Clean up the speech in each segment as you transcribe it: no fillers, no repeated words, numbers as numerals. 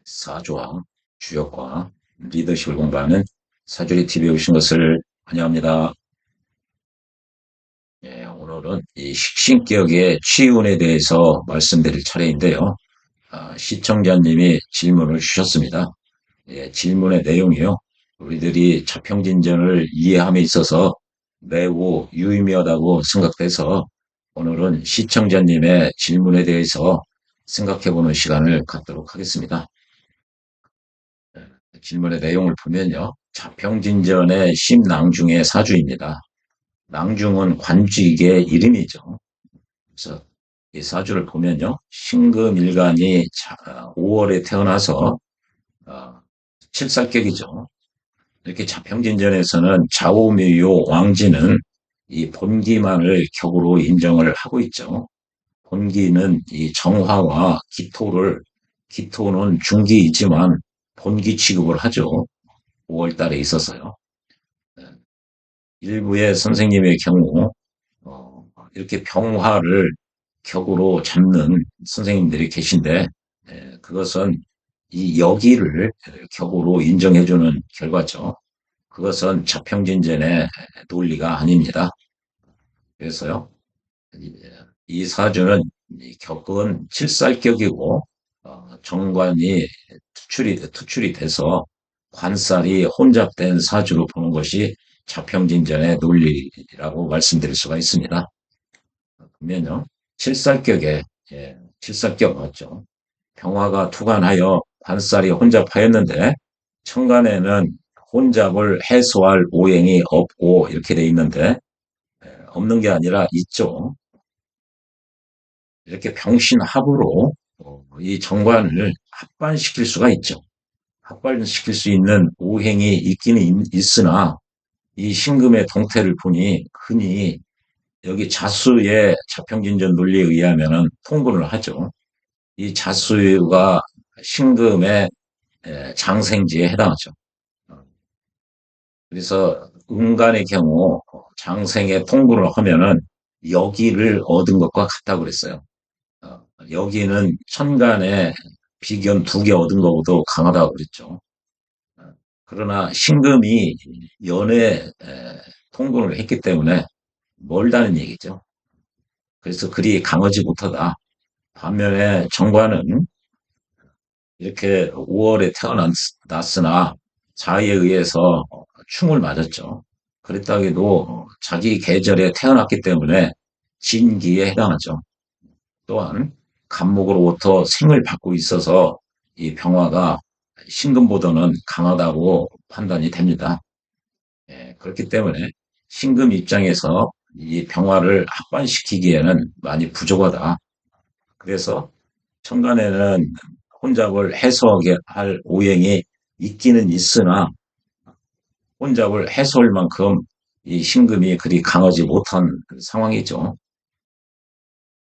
사조와 주역과 리더십을 공부하는 사주리 TV에 오신 것을 환영합니다. 오늘은 이 식신격의 치운에 대해서 말씀드릴 차례인데요. 시청자님이 질문을 주셨습니다. 질문의 내용이요. 우리들이 자평진전을 이해함에 있어서 매우 유의미하다고 생각돼서 오늘은 시청자님의 질문에 대해서 생각해보는 시간을 갖도록 하겠습니다. 질문의 내용을 보면요. 자평진전의 심낭중의 사주입니다. 낭중은 관직의 이름이죠. 그래서 이 사주를 보면요. 신금일간이 5월에 태어나서 칠살격이죠. 이렇게 자평진전에서는 좌우묘요 왕지는 이 본기만을 격으로 인정을 하고 있죠. 본기는 이 정화와 기토는 중기이지만 본기 취급을 하죠. 5월 달에 있어서요. 일부의 선생님의 경우 이렇게 병화를 격으로 잡는 선생님들이 계신데 그것은 이 여기를 격으로 인정해주는 결과죠. 그것은 자평진전의 논리가 아닙니다. 그래서요. 이 사주는 격은 칠살격이고 정관이 투출이 돼서 관살이 혼잡된 사주로 보는 것이 자평진전의 논리라고 말씀드릴 수가 있습니다. 그러면요, 칠살격에 칠살격 맞죠? 병화가 투관하여 관살이 혼잡하였는데 천간에는 혼잡을 해소할 오행이 없고 이렇게 돼 있는데 없는 게 아니라 있죠. 이렇게 병신합으로 이 정관을 합반시킬 수가 있죠. 합반시킬 수 있는 오행이 있기는 있으나 이 신금의 동태를 보니 흔히 여기 자수의 자평진전 논리에 의하면은 통분을 하죠. 이 자수가 신금의 장생지에 해당하죠. 그래서 음간의 경우 장생에 통분을 하면은 여기를 얻은 것과 같다고 그랬어요. 여기는 천간에 비견 2개 얻은 것보다 강하다고 그랬죠. 그러나 신금이 연에 통분을 했기 때문에 멀다는 얘기죠. 그래서 그리 강하지 못하다. 반면에 정관은 이렇게 5월에 태어났으나 자의에 의해서 충을 맞았죠. 그랬다 해도 자기 계절에 태어났기 때문에 진기에 해당하죠. 또한 간목으로부터 생을 받고 있어서 이 병화가 신금보다는 강하다고 판단이 됩니다. 그렇기 때문에 신금 입장에서 이 병화를 합반시키기에는 많이 부족하다. 그래서 천간에는 혼잡을 해소하게 할 오행이 있기는 있으나 혼잡을 해소할 만큼 이 신금이 그리 강하지 못한 상황이죠.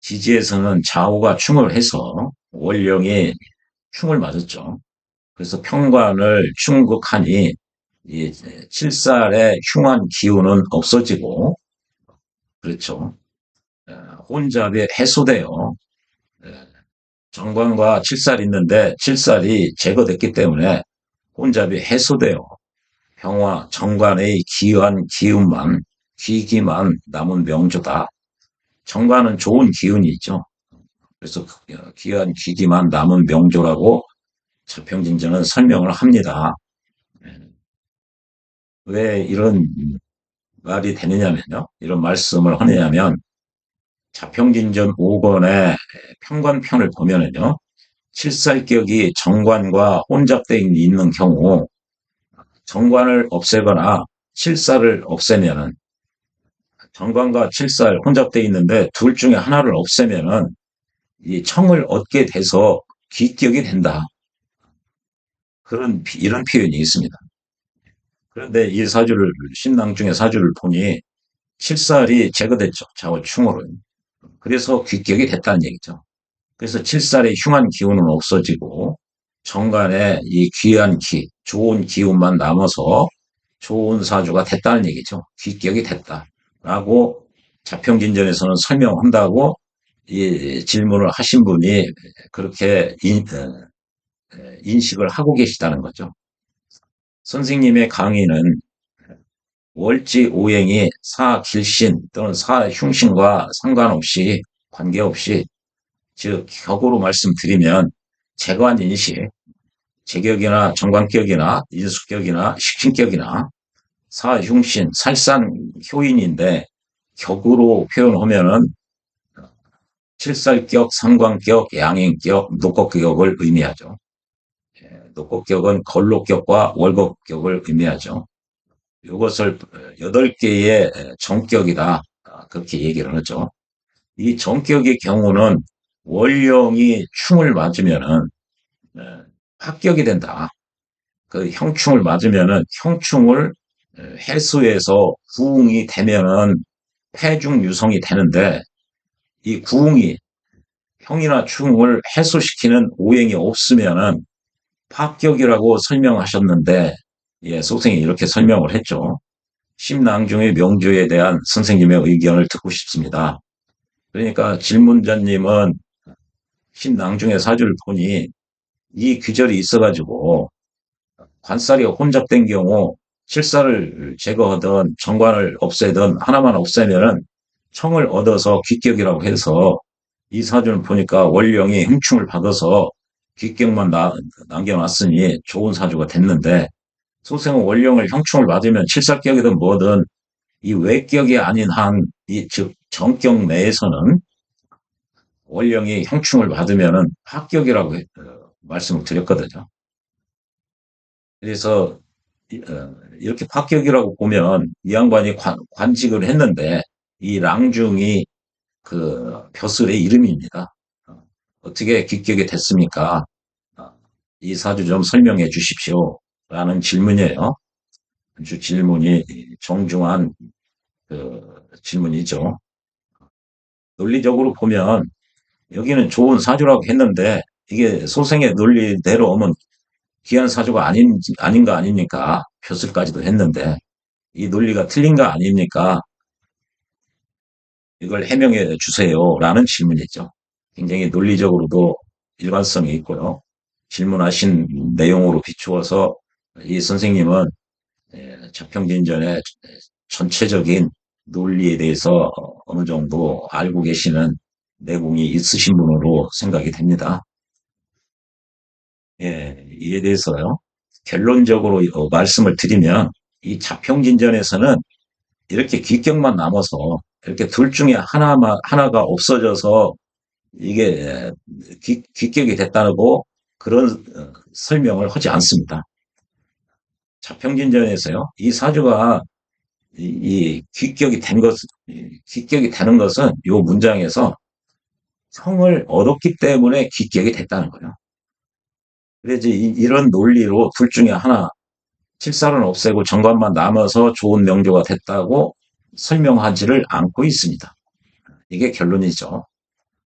지지에서는 좌우가 충을 해서 월령이 충을 맞았죠. 그래서 평관을 충극하니 이 칠살의 흉한 기운은 없어지고 그렇죠. 혼잡이 해소돼요. 정관과 칠살이 있는데 칠살이 제거됐기 때문에 혼잡이 해소돼요. 평화 정관의 기한 기운만 기기만 남은 명조다. 정관은 좋은 기운이 있죠. 그래서 기한 기기만 남은 명조라고 자평진전은 설명을 합니다. 왜 이런 말이 되느냐면요. 이런 말씀을 하느냐면 자평진전 5권의 평관편을 보면은요. 칠살격이 정관과 혼잡되어 있는 경우 정관을 없애거나 칠살을 없애면은 정관과 칠살 혼잡되어 있는데 둘 중에 하나를 없애면은 이 청을 얻게 돼서 귀격이 된다. 이런 표현이 있습니다. 그런데 이 사주를 신랑중의 사주를 보니 칠살이 제거됐죠. 좌우충으로. 그래서 귀격이 됐다는 얘기죠. 그래서 칠살의 흉한 기운은 없어지고 정관에 이 귀한 좋은 기운만 남아서 좋은 사주가 됐다는 얘기죠. 귀격이 됐다라고 자평진전에서는 설명한다고 이 질문을 하신 분이 그렇게 인식을 하고 계시다는 거죠. 선생님의 강의는 월지 오행이 사길신 또는 사흉신과 상관없이 관계없이 즉 격으로 말씀드리면 재관인식, 제격이나 정관격이나 인수격이나 식신격이나 사흉신, 살산효인인데 격으로 표현하면은 칠살격, 상관격, 양행격, 녹곡격을 의미하죠. 녹곡격은 걸록격과 월곡격을 의미하죠. 이것을 8개의 정격이다. 그렇게 얘기를 하죠. 이 정격의 경우는 월령이 충을 맞으면은 합격이 된다. 그 형충을 맞으면은 형충을 해소해서 구웅이 되면은 폐중유성이 되는데 이 구웅이 형이나 충을 해소시키는 오행이 없으면은 합격이라고 설명하셨는데 예, 소생이 이렇게 설명을 했죠. 심낭중의 명주에 대한 선생님의 의견을 듣고 싶습니다. 그러니까 질문자님은 심낭중의 사주를 보니 이 귀절이 있어가지고 관살이 혼잡된 경우 실살을 제거하든 정관을 없애든 하나만 없애면은 청을 얻어서 귀격이라고 해서 이 사주를 보니까 월령이 흥충을 받아서 귀격만 남겨놨으니 좋은 사주가 됐는데 소생은 월령을 형충을 받으면 칠살격이든 뭐든 이 외격이 아닌 한, 즉 정격 내에서는 월령이 형충을 받으면은 합격이라고 말씀을 드렸거든요. 그래서 이렇게 합격이라고 보면 이 양반이 관직을 했는데 이 랑중이 그 벼슬의 이름입니다. 어떻게 귀격이 됐습니까? 이 사주 좀 설명해 주십시오. 라는 질문이에요. 아주 질문이 정중한 그 질문이죠. 논리적으로 보면 여기는 좋은 사주라고 했는데 이게 소생의 논리대로 오면 귀한 사주가 아닌가 아닙니까? 표술까지도 했는데 이 논리가 틀린 거 아닙니까? 이걸 해명해 주세요라는 질문이죠. 굉장히 논리적으로도 일관성이 있고요. 질문하신 내용으로 비추어서 이 선생님은 자평진전의 전체적인 논리에 대해서 어느 정도 알고 계시는 내공이 있으신 분으로 생각이 됩니다. 예, 이에 대해서요. 결론적으로 말씀을 드리면 이 자평진전에서는 이렇게 귀격만 남아서 이렇게 둘 중에 하나가 없어져서 이게 귀격이 됐다고 그런 설명을 하지 않습니다. 자평진전에서요. 이 사주가 이 귀격이 되는 것은 이 문장에서 성을 얻었기 때문에 귀격이 됐다는 거예요. 그래서 이런 논리로 둘 중에 하나, 칠살은 없애고 정관만 남아서 좋은 명조가 됐다고 설명하지를 않고 있습니다. 이게 결론이죠.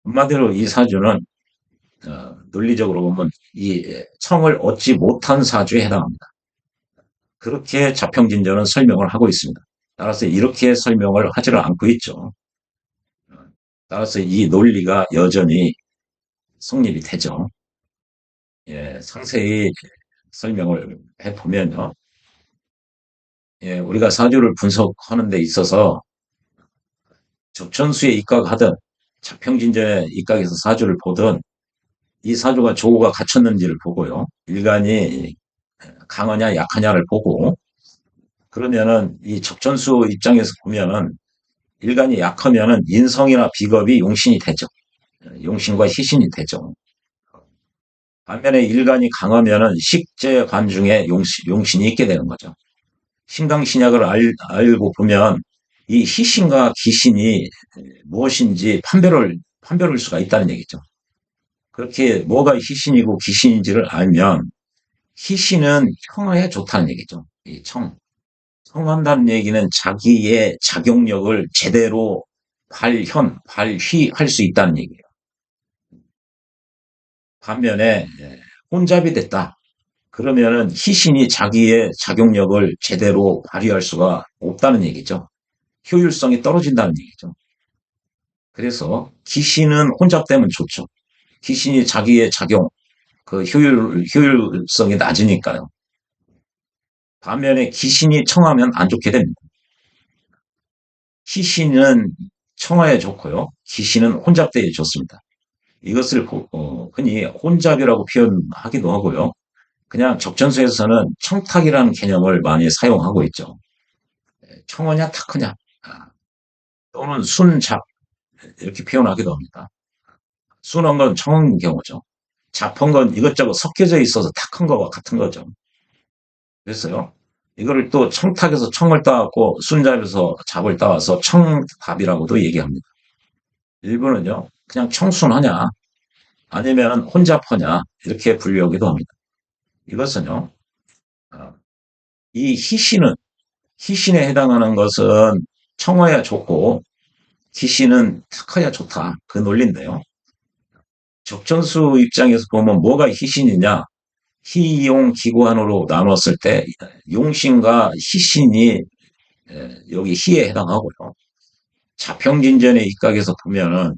한마디로 이 사주는 논리적으로 보면 이 청을 얻지 못한 사주에 해당합니다. 그렇게 자평진전은 설명을 하고 있습니다. 따라서 이렇게 설명을 하지를 않고 있죠. 따라서 이 논리가 여전히 성립이 되죠. 예, 상세히 설명을 해보면요. 예, 우리가 사주를 분석하는 데 있어서 적천수에 입각하든 자평진전에 입각해서 사주를 보든 이 사주가 조우가 갖췄는지를 보고요. 일간이 강하냐 약하냐를 보고 그러면은 이 적천수 입장에서 보면은 일간이 약하면은 인성이나 비겁이 용신이 되죠. 용신과 희신이 되죠. 반면에 일간이 강하면은 식재 관중에 용신이 있게 되는 거죠. 신강신약을 알고 보면 이 희신과 기신이 무엇인지 판별할 수가 있다는 얘기죠. 그렇게 뭐가 희신이고 기신인지를 알면 희신은 청에 좋다는 얘기죠. 이 청한다는 얘기는 자기의 작용력을 제대로 발휘할 수 있다는 얘기예요. 반면에 혼잡이 됐다. 그러면은 희신이 자기의 작용력을 제대로 발휘할 수가 없다는 얘기죠. 효율성이 떨어진다는 얘기죠. 그래서 기신은 혼잡되면 좋죠. 기신이 자기의 작용, 그 효율성이 낮으니까요. 반면에 기신이 청하면 안 좋게 됩니다. 희신은 청하에 좋고요. 기신은 혼잡대에 좋습니다. 이것을 흔히 혼잡이라고 표현하기도 하고요. 그냥 적전소에서는 청탁이라는 개념을 많이 사용하고 있죠. 청하냐 탁하냐 또는 순잡 이렇게 표현하기도 합니다. 순한 건 청한 경우죠. 잡한 건 이것저것 섞여져 있어서 탁한 거와 같은 거죠. 그래서요. 이거를 또 청탁에서 청을 따왔고 순잡에서 잡을 따와서 청답이라고도 얘기합니다. 일부는요. 그냥 청순하냐 아니면 혼잡하냐 이렇게 분류하기도 합니다. 이것은요. 어, 이 희신에 해당하는 것은 청어야 좋고 기신은 탁해야 좋다. 그 논리인데요. 적전수 입장에서 보면 뭐가 희신이냐? 희용 기구안으로 나눴을 때 용신과 희신이 여기 희에 해당하고요. 자평진전의 입각에서 보면은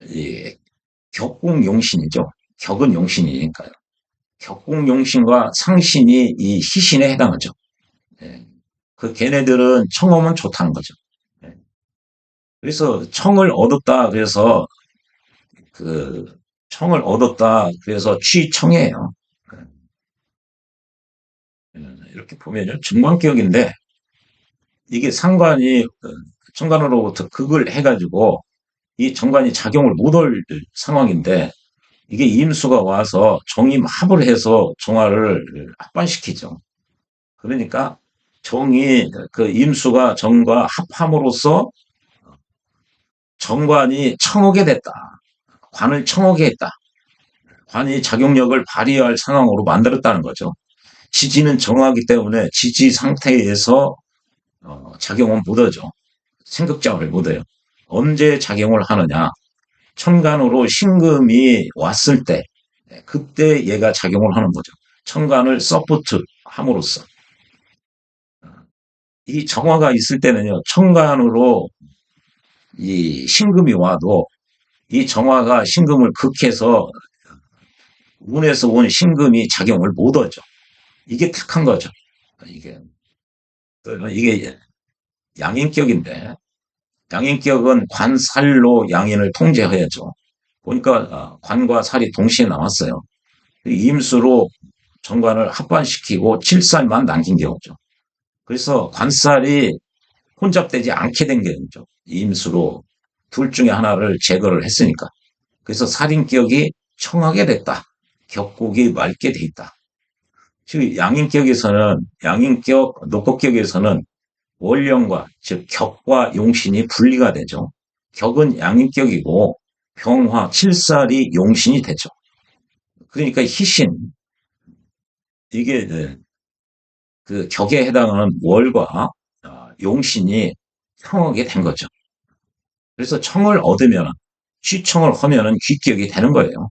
이 격국용신이죠. 격은 용신이니까요. 격국용신과 상신이 이 희신에 해당하죠. 예. 그 걔네들은 청하면 좋다는 거죠. 예. 그래서 청을 얻었다 그래서 그 청을 얻었다 그래서 취청이에요. 이렇게 보면요. 정관격인데 이게 상관이 청관으로부터 극을 해가지고 이 정관이 작용을 못할 상황인데 이게 임수가 와서 정임 합을 해서 정화를 합반시키죠. 그러니까 정이 그 임수가 정과 합함으로써 정관이 청하게 됐다. 관을 청하게 했다. 관이 작용력을 발휘할 상황으로 만들었다는 거죠. 지지는 정하기 때문에 지지 상태에서 작용은 못하죠. 생극작용을 못해요. 언제 작용을 하느냐? 천간으로 신금이 왔을 때 그때 얘가 작용을 하는 거죠. 천간을 서포트 함으로써 이 정화가 있을 때는요. 천간으로 이 신금이 와도 이 정화가 신금을 극해서 운에서 온 신금이 작용을 못하죠. 이게 탁한 거죠. 이게 이게 양인격인데 양인격은 관살로 양인을 통제해야죠. 보니까 관과 살이 동시에 나왔어요. 임수로 정관을 합반시키고 칠살만 남긴 경우죠. 그래서 관살이 혼잡되지 않게 된 경우죠. 임수로 둘 중에 하나를 제거를 했으니까. 그래서 살인격이 청하게 됐다. 격국이 맑게 돼 있다. 즉 양인격, 녹곡격에서는 원령과 즉 격과 용신이 분리가 되죠. 격은 양인격이고 병화, 칠살이 용신이 되죠. 그러니까 희신 이게 그 격에 해당하는 월과 용신이 청하게 된 거죠. 그래서 청을 얻으면 취청을 하면은 귀격이 되는 거예요.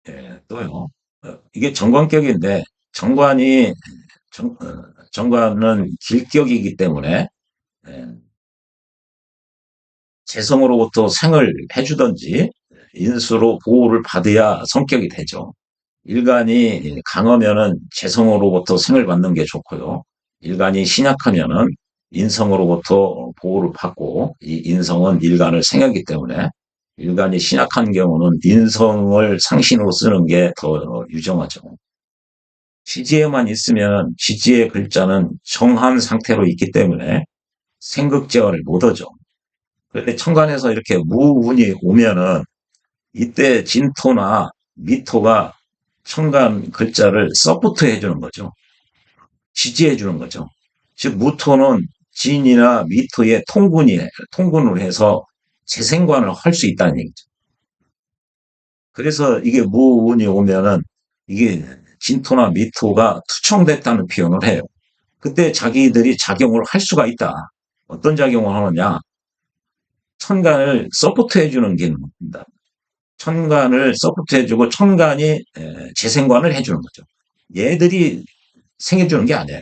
예, 또요. 이게 정관격인데 정관이 정관은 길격이기 때문에 예, 재성으로부터 생을 해주든지 인수로 보호를 받아야 성격이 되죠. 일간이 강하면은 재성으로부터 생을 받는 게 좋고요. 일간이 신약하면은 인성으로부터 보호를 받고 이 인성은 일간을 생하기 때문에 일간이 신약한 경우는 인성을 상신으로 쓰는 게 더 유정하죠. 지지에만 있으면 지지의 글자는 정한 상태로 있기 때문에 생극제어를 못하죠. 그런데 천간에서 이렇게 무운이 오면은 이때 진토나 미토가 천간 글자를 서포트 해주는 거죠. 지지해주는 거죠. 즉 무토는 진이나 미토의 통군을 해서 재생관을 할 수 있다는 얘기죠. 그래서 이게 무운이 오면은 이게 진토나 미토가 투청됐다는 표현을 해요. 그때 자기들이 작용을 할 수가 있다. 어떤 작용을 하느냐? 천간을 서포트 해주는 기능입니다. 천간을 서포트해주고 천간이 재생관을 해주는 거죠. 얘들이 생해주는 게 아니에요.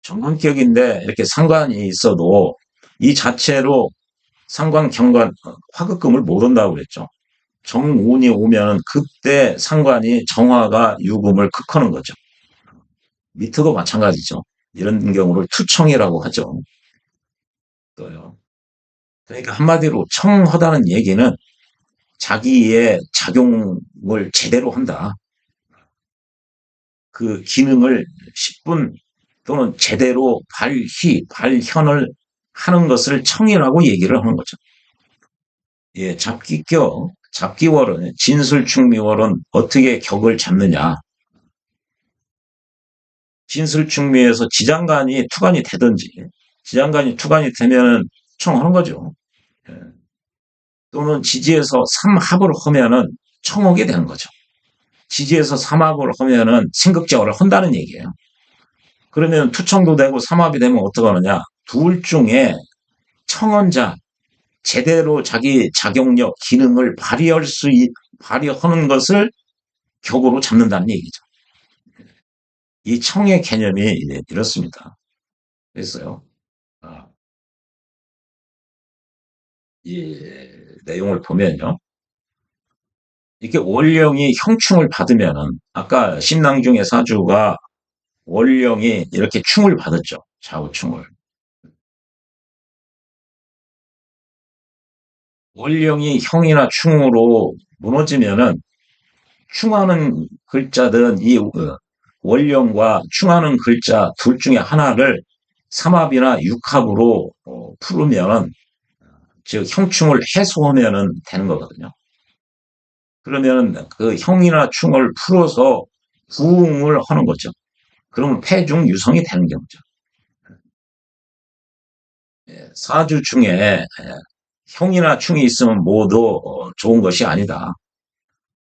정관격인데 이렇게 상관이 있어도 이 자체로 상관, 경관, 화급금을 못 온다고 그랬죠. 정운이 오면 그때 상관이 정화가 유금을 극하는 거죠. 미트도 마찬가지죠. 이런 경우를 투청이라고 하죠. 또요. 그러니까 한마디로 청하다는 얘기는 자기의 작용을 제대로 한다. 그 기능을 10분 또는 제대로 발현을 하는 것을 청이라고 얘기를 하는 거죠. 예, 잡기월은, 진술충미월은 어떻게 격을 잡느냐. 진술충미에서 지장간이 투간이 되든지, 지장간이 투간이 되면은 청하는 거죠. 예. 또는 지지에서 삼합을 하면은 청하게 되는 거죠. 지지에서 삼합을 하면은 생극제어를 한다는 얘기예요. 그러면 투청도 되고 삼합이 되면 어떡하느냐. 둘 중에 청원자, 제대로 자기 작용력, 기능을 발휘하는 것을 격으로 잡는다는 얘기죠. 이 청의 개념이 이렇습니다. 그래서요, 아, 이 내용을 보면요. 이렇게 월령이 형충을 받으면은, 아까 신랑중의 사주가 월령이 이렇게 충을 받았죠. 좌우충을. 월령이 형이나 충으로 무너지면은 충하는 글자든 이 월령과 충하는 글자 둘 중에 하나를 삼합이나 육합으로 풀으면 즉 형충을 해소하면 되는 거거든요. 그러면 그 형이나 충을 풀어서 부응을 하는 거죠. 그러면 폐중 유성이 되는 경우죠. 예, 사주 중에 형이나 충이 있으면 모두 좋은 것이 아니다.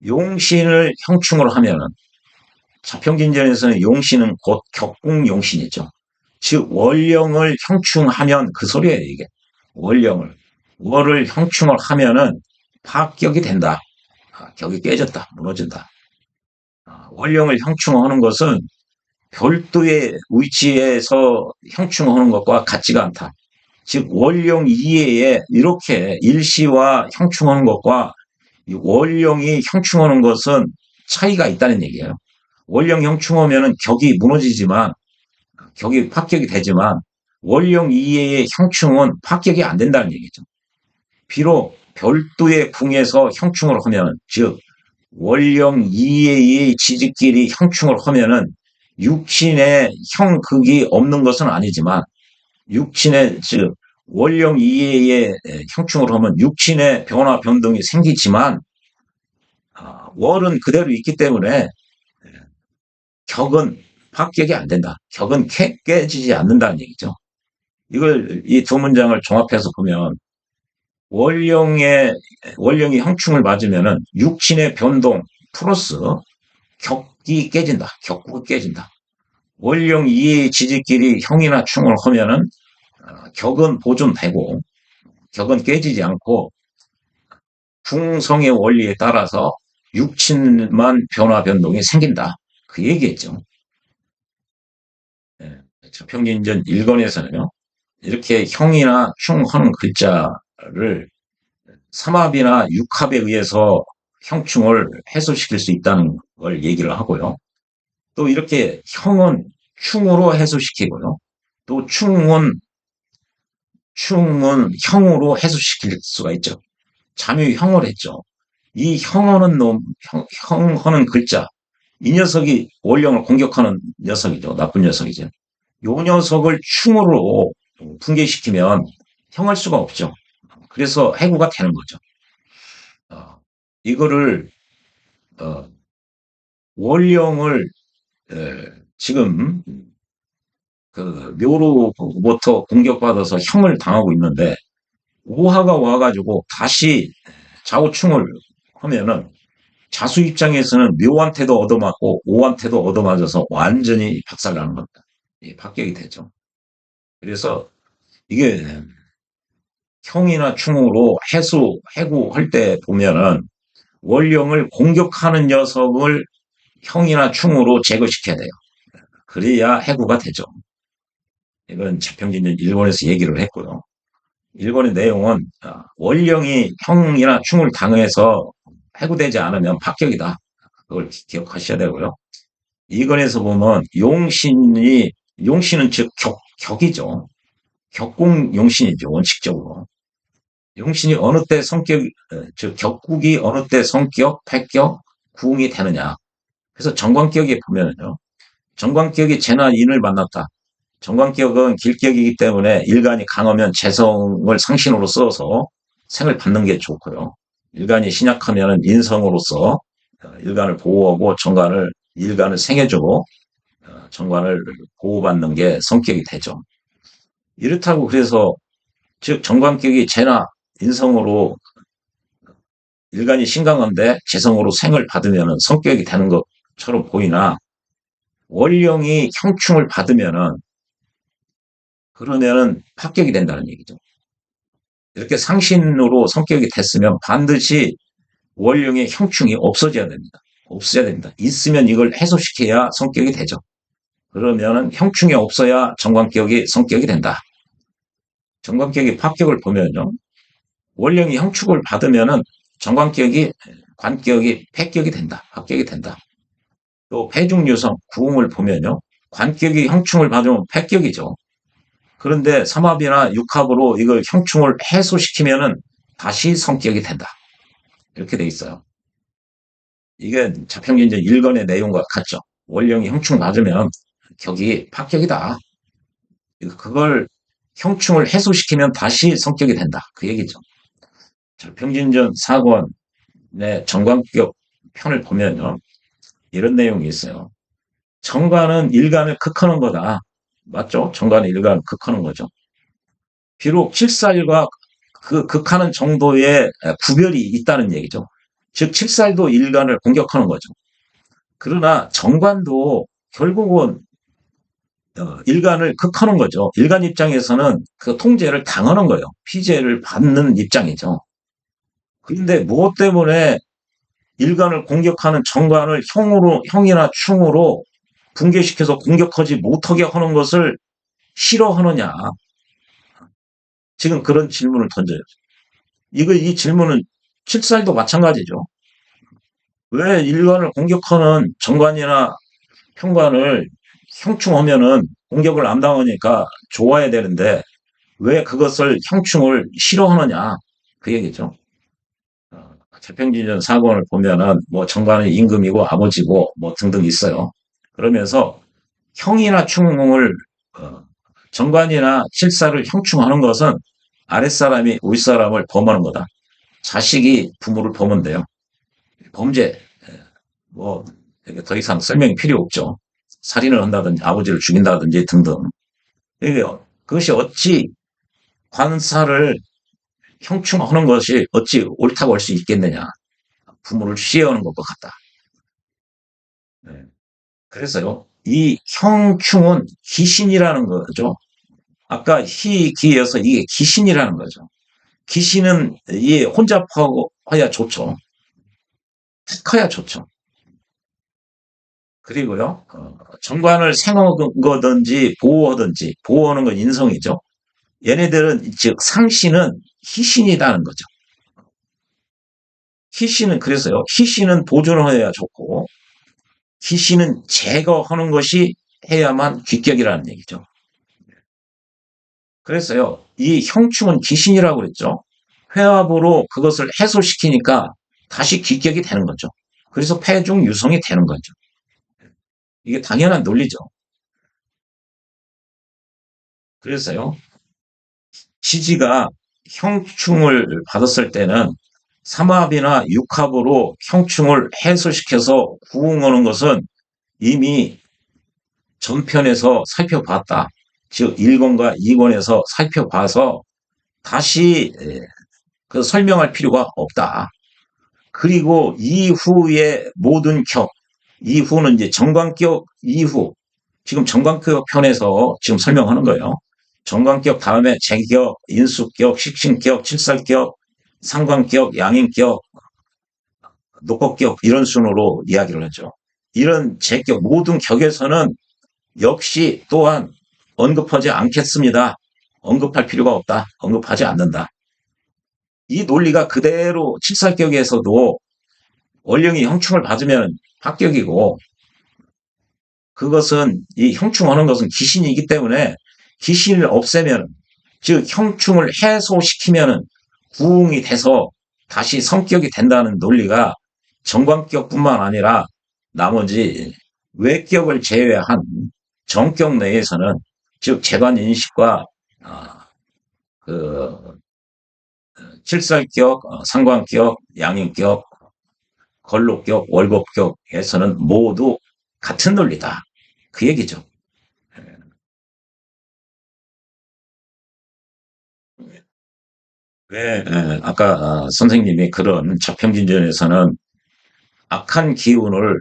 용신을 형충으로 하면은 자평진전에서는 용신은 곧 격궁용신이죠. 즉 월령을 형충하면 그 소리예요 이게. 월령을 월을 형충을 하면은 파격이 된다. 격이 깨졌다. 무너진다. 월령을 형충하는 것은 별도의 위치에서 형충하는 것과 같지가 않다. 즉 월령 이외에 이렇게 일시와 형충하는 것과 월령이 형충하는 것은 차이가 있다는 얘기예요. 월령 형충하면은 격이 무너지지만 격이 파격이 되지만 월령 이외의 형충은 파격이 안 된다는 얘기죠. 비록 별도의 궁에서 형충을 하면 즉 월령 이외의 지지끼리 형충을 하면은 육신의 형극이 없는 것은 아니지만 육신의 즉 월령 이외의 형충을 하면 육신의 변화 변동이 생기지만 월은 그대로 있기 때문에 격은 파격이 안 된다. 격은 깨지지 않는다는 얘기죠. 이걸 이 두 문장을 종합해서 보면 월령이 형충을 맞으면은 육신의 변동 플러스 격이 깨진다. 격구가 깨진다. 월령 이의 지지끼리 형이나 충을 하면은 격은 보존되고 격은 깨지지 않고 중성의 원리에 따라서 육신만 변화 변동이 생긴다. 그 얘기겠죠. 네. 평균전 1권에서는요. 이렇게 형이나 충하는 글자를 삼합이나 육합에 의해서 형충을 해소시킬 수 있다는 걸 얘기를 하고요. 또 이렇게 형은 충으로 해소시키고요. 또 충은 형으로 해소시킬 수가 있죠. 잠유형을 했죠. 이 형하는 글자, 이 녀석이 월령을 공격하는 녀석이죠. 나쁜 녀석이죠. 요 녀석을 충으로 붕괴시키면 형할 수가 없죠. 그래서 해고가 되는 거죠. 이거를 어, 월령을 지금 그 묘로부터 공격받아서 형을 당하고 있는데 오화가 와가지고 다시 좌우충을 하면은 자수 입장에서는 묘한테도 얻어맞고 오한테도 얻어맞아서 완전히 박살나는 겁니다. 파격이 되죠. 그래서 이게 형이나 충으로 해고할 때 보면은 월령을 공격하는 녀석을 형이나 충으로 제거시켜야 돼요. 그래야 해고가 되죠. 이건 자평진전 일본에서 얘기를 했고요. 일권의 내용은 원령이 형이나 충을 당해서 해고되지 않으면 합격이다. 그걸 기억하셔야 되고요. 이건에서 보면 용신은 즉 격이죠. 격공 용신이죠. 원칙적으로. 용신이 어느 때 성격, 즉 격국이 어느 때 성격, 패격, 구응이 되느냐. 그래서 정관격에 보면요. 정관격이 재나 인을 만났다. 정관격은 길격이기 때문에 일간이 강하면 재성을 상신으로 써서 생을 받는 게 좋고요. 일간이 신약하면 인성으로서 일간을 보호하고 일간을 생해주고 정관을 보호받는 게 성격이 되죠. 이렇다고 그래서 즉 정관격이 재나 인성으로 일간이 신강한데 재성으로 생을 받으면 성격이 되는 것처럼 보이나 원령이 형충을 받으면은 그러면은 합격이 된다는 얘기죠. 이렇게 상신으로 성격이 됐으면 반드시 원령의 형충이 없어져야 됩니다. 없어야 됩니다. 있으면 이걸 해소시켜야 성격이 되죠. 그러면은 형충이 없어야 정관격이 성격이 된다. 정관격이 합격을 보면요. 원령이 형충을 받으면은 정관격이 관격이 패격이 된다. 합격이 된다. 또 패중유성 구음을 보면요. 관격이 형충을 받으면 패격이죠. 그런데 삼합이나 육합으로 이걸 형충을 해소시키면은 다시 성격이 된다. 이렇게 돼 있어요. 이게 자평균제 1권의 내용과 같죠. 원령이 형충 맞으면 격이 합격이다. 그걸 형충을 해소시키면 다시 성격이 된다. 그 얘기죠. 자평균전 4권의 정관격 편을 보면요. 이런 내용이 있어요. 정관은 일간을 극하는 거다. 맞죠? 정관은 일간을 극하는 거죠. 비록 칠살과 그 극하는 정도의 구별이 있다는 얘기죠. 즉 칠살도 일간을 공격하는 거죠. 그러나 정관도 결국은 일간을 극하는 거죠. 일간 입장에서는 그 통제를 당하는 거예요. 피제를 받는 입장이죠. 그런데 무엇 때문에 일간을 공격하는 정관을 형이나 충으로 붕괴시켜서 공격하지 못하게 하는 것을 싫어하느냐. 지금 그런 질문을 던져요. 이 질문은 칠살도 마찬가지죠. 왜 일간을 공격하는 정관이나 평관을 형충하면은 공격을 안 당하니까 좋아야 되는데 왜 그것을 형충을 싫어하느냐 그 얘기죠. 재평진전 4권을 보면은 뭐 정관은 임금이고 아버지고 뭐 등등 있어요. 그러면서 형이나 충을 정관이나 칠사를 형충하는 것은 아랫사람이 윗사람을 범하는 거다. 자식이 부모를 범한대요. 범죄. 뭐 더 이상 설명이 필요 없죠. 살인을 한다든지 아버지를 죽인다든지 등등. 그것이 어찌 관사를 형충하는 것이 어찌 옳다고 할 수 있겠느냐. 부모를 시해하는 것과 같다. 네. 그래서요. 이 형충은 귀신이라는 거죠. 아까 희기여서 이게 귀신이라는 거죠. 귀신은 혼잡하야 좋죠. 커야 좋죠. 그리고요, 정관을 생하든지 보호하든지, 보호하는 건 인성이죠. 얘네들은, 즉, 상신은 희신이라는 거죠. 희신은, 그래서요, 희신은 보존을 해야 좋고, 희신은 제거하는 것이 해야만 귀격이라는 얘기죠. 그래서요, 이 형충은 귀신이라고 그랬죠. 회합으로 그것을 해소시키니까 다시 귀격이 되는 거죠. 그래서 폐중 유성이 되는 거죠. 이게 당연한 논리죠. 그래서요, 지지가 형충을 받았을 때는 삼합이나 육합으로 형충을 해소시켜서 구응하는 것은 이미 전편에서 살펴봤다. 즉 1권과 2권에서 살펴봐서 다시 그 설명할 필요가 없다. 그리고 이후의 모든 격, 이후는 이제 정관격 이후, 지금 정관격 편에서 지금 설명하는 거예요. 정관격 다음에 재격, 인수격, 식신격, 칠살격, 상관격, 양인격, 녹곡격 이런 순으로 이야기를 하죠. 이런 제격 모든 격에서는 역시 또한 언급하지 않겠습니다. 언급할 필요가 없다. 언급하지 않는다. 이 논리가 그대로 칠살격에서도 원령이 형충을 받으면 합격이고, 그것은 이 형충하는 것은 귀신이기 때문에 귀신을 없애면, 즉 형충을 해소시키면 구웅이 돼서 다시 성격이 된다는 논리가 정관격뿐만 아니라 나머지 외격을 제외한 정격 내에서는, 즉 재관 인식과 그 칠살격, 상관격, 양인격, 걸록격, 월곡격에서는 모두 같은 논리다. 그 얘기죠. 왜 아까 선생님이 그런 자평진전에서는 악한 기운을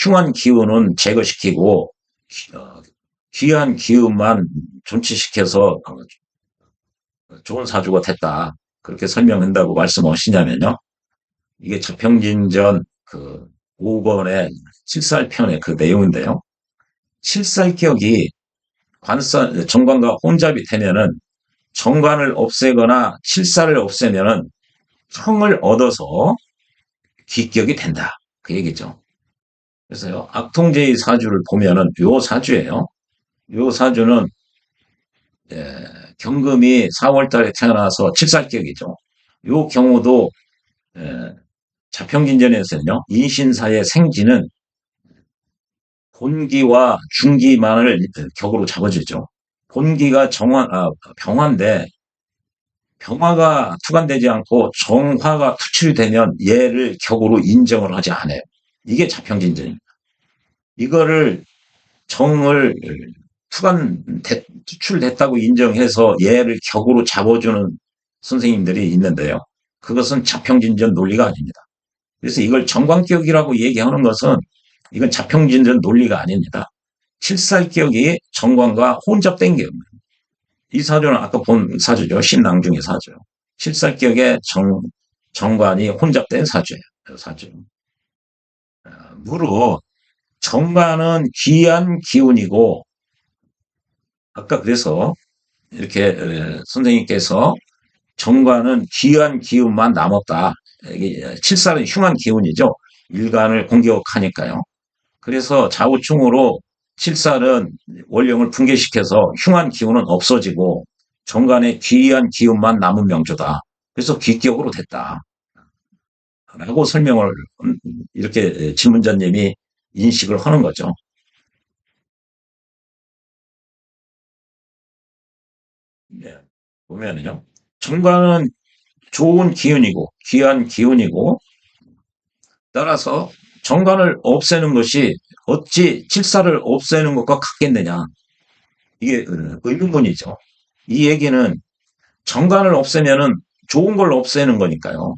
흉한 기운은 제거시키고 어, 귀한 기운만 존치시켜서 좋은 사주가 됐다. 그렇게 설명한다고 말씀하시냐면요. 이게 자평진전 5권의 칠살편의 그 내용인데요. 칠살격이 정관과 혼잡이 되면은 정관을 없애거나 칠살을 없애면은 형을 얻어서 귀격이 된다. 그 얘기죠. 그래서요, 악통제의 사주를 보면은 요 사주예요. 요 사주는 경금이 4월 달에 태어나서 칠살격이죠. 요 경우도 자평진전에서는요, 인신사의 생지는 본기와 중기만을 격으로 잡아주죠. 본기가 병화인데 병화가 투관되지 않고 정화가 투출이 되면 얘를 격으로 인정을 하지 않아요. 이게 자평진전입니다. 이거를 정을 투출됐다고 인정해서 얘를 격으로 잡아주는 선생님들이 있는데요. 그것은 자평진전 논리가 아닙니다. 그래서 이걸 정관격이라고 얘기하는 것은 이건 자평진전 논리가 아닙니다. 칠살격이 정관과 혼잡된 경우입니다. 이 사주는 아까 본 사주죠. 신랑중의 사주. 칠살격의 정관이 혼잡된 사주예요. 사주. 무로 정관은 귀한 기운이고, 아까 그래서 이렇게 선생님께서 정관은 귀한 기운만 남았다. 칠살은 흉한 기운이죠. 일간을 공격하니까요. 그래서 좌우충으로 칠살은 원령을 붕괴시켜서 흉한 기운은 없어지고 정관에 귀한 기운만 남은 명조다. 그래서 귀격으로 됐다. 라고 설명을 이렇게 질문자님이 인식을 하는 거죠. 네. 보면은요. 정관은 좋은 기운이고 귀한 기운이고, 따라서 정관을 없애는 것이 어찌 칠살을 없애는 것과 같겠느냐. 이게 의문문이죠. 이 얘기는 정관을 없애면은 좋은 걸 없애는 거니까요.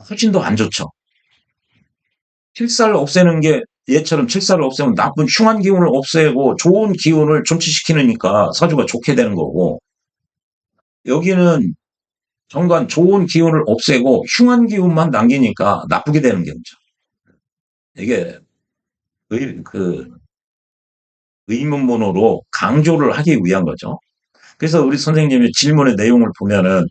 훨씬 더 안 좋죠. 칠살을 없애는 게 얘처럼 칠살을 없애면 나쁜 흉한 기운을 없애고 좋은 기운을 존치시키니까 사주가 좋게 되는 거고, 여기는 정관 좋은 기운을 없애고 흉한 기운만 남기니까 나쁘게 되는 경우죠. 이게 그 의문문으로 강조를 하기 위한 거죠. 그래서 우리 선생님의 질문의 내용을 보면은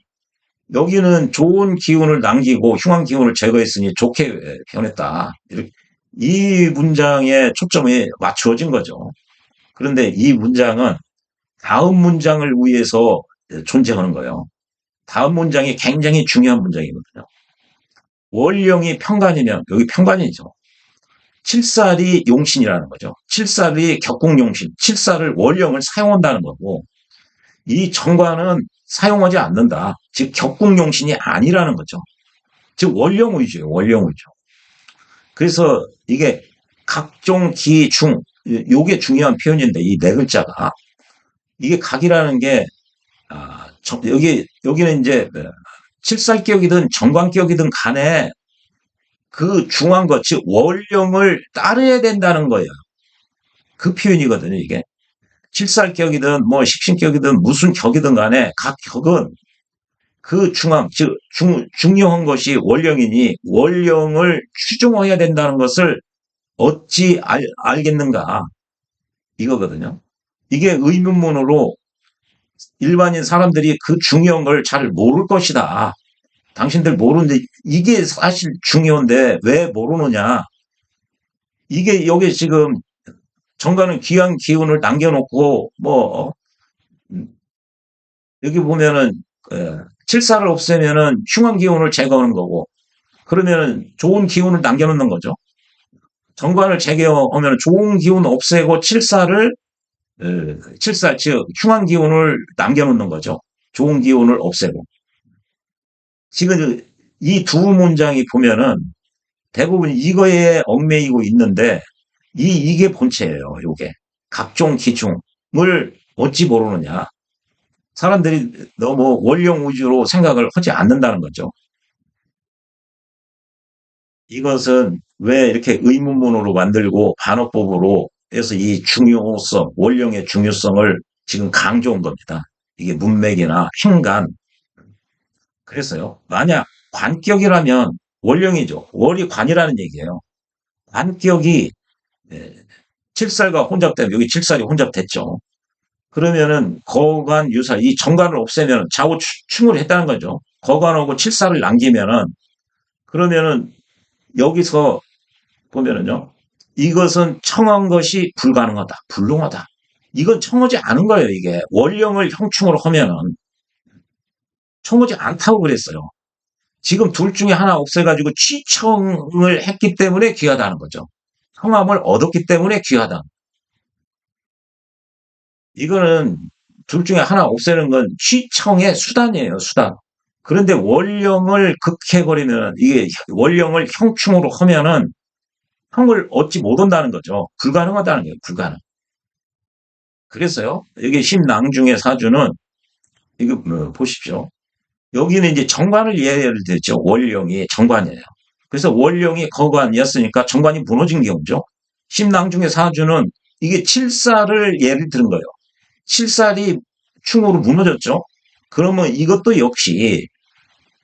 여기는 좋은 기운을 남기고 흉한 기운을 제거했으니 좋게 변했다. 이 문장에 초점이 맞추어진 거죠. 그런데 이 문장은 다음 문장을 위해서 존재하는 거예요. 다음 문장이 굉장히 중요한 문장이거든요. 월령이 평간이면 여기 평간이죠. 칠살이 용신이라는 거죠. 칠살이 격국용신, 칠살을 월령을 사용한다는 거고, 이 정관은 사용하지 않는다. 즉 격국용신이 아니라는 거죠. 즉 원령 위주예요. 원령 위주. 그래서 이게 각종 기, 중, 요게 중요한 표현인데 이 네 글자가, 이게 각이라는 게 여기는 이제 칠살격이든 정관격이든 간에 그 중한 것, 즉 원령을 따르야 된다는 거예요. 그 표현이거든요, 이게. 칠살격이든 뭐 식신격이든 무슨 격이든 간에 각 격은 그 중함, 즉 중요한 것이 원령이니 원령을 추종해야 된다는 것을 어찌 알겠는가, 이거거든요. 이게 의문문으로 일반인 사람들이 그 중요한 걸 잘 모를 것이다. 당신들 모르는데 이게 사실 중요한데 왜 모르느냐. 이게 여기 지금 정가는 귀한 기운을 남겨놓고 여기 보면은 칠사를 없애면은 흉한 기운을 제거하는 거고 그러면은 좋은 기운을 남겨놓는 거죠. 정관을 제거하면 좋은 기운 없애고 칠사 즉 흉한 기운을 남겨놓는 거죠. 좋은 기운을 없애고. 지금 이 두 문장이 보면은 대부분 이거에 얽매이고 있는데 이게 본체예요. 요게 각종 기중을 어찌 모르느냐. 사람들이 너무 원령 위주로 생각을 하지 않는다는 거죠. 이것은 왜 이렇게 의문문으로 만들고 반어법으로 해서 이 중요성, 원령의 중요성을 지금 강조한 겁니다. 이게 문맥이나 행간. 그래서요. 만약 관격이라면 원령이죠. 월이 관이라는 얘기예요. 관격이 칠살과 혼잡되면 여기 칠살이 혼잡됐죠. 그러면은 거관 유살 이 정관을 없애면 좌우충을 했다는 거죠. 거관하고 칠살을 남기면은 그러면은 여기서 보면은요. 이것은 청한 것이 불가능하다. 불능하다. 이건 청하지 않은 거예요, 이게. 원령을 형충으로 하면은 청하지 않다고 그랬어요. 지금 둘 중에 하나 없애가지고 취청을 했기 때문에 귀하다는 거죠. 성함을 얻었기 때문에 귀하다. 이거는 둘 중에 하나 없애는 건 취청의 수단이에요, 수단. 그런데 원령을 극해버리면 이게 원령을 형충으로 하면은 형을 얻지 못한다는 거죠. 불가능하다는 거예요, 불가능. 그래서요, 여기 심낭중의 사주는 이거 보십시오. 여기는 이제 정관을 예를 들죠. 원령이 정관이에요. 그래서 원령이 거관이었으니까 정관이 무너진 경우죠. 심낭중의 사주는 이게 칠살을 예를 들은 거예요. 칠살이 충으로 무너졌죠. 그러면 이것도 역시